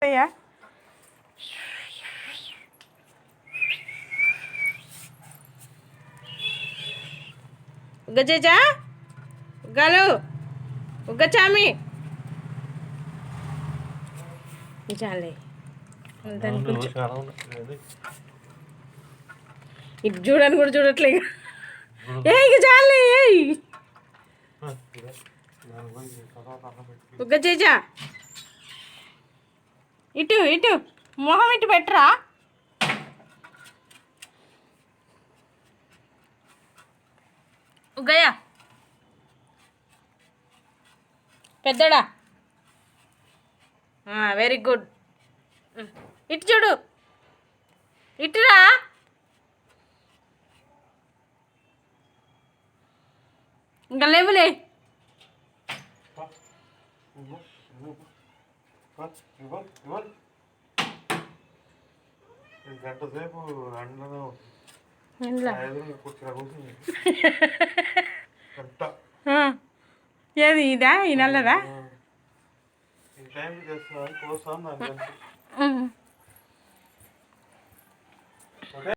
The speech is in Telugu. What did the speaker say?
అయ్యా ఉగ్గచేచా ఉగ్గాలు ఉగ్గచామి చాలే ఇటు చూడని కూడా చూడట్లే ఏ ఇక చాలే ఉగ్గచేచా ఇటు ఇటు మొహం ఇటు పెట్టరా ఉగ్గయ్యా పెద్దడా వెరీ గుడ్ ఇటు చూడు ఇటురా ఇంకా లేవులే గంట సేపు ఏది ఇదా ఈ నల్లదా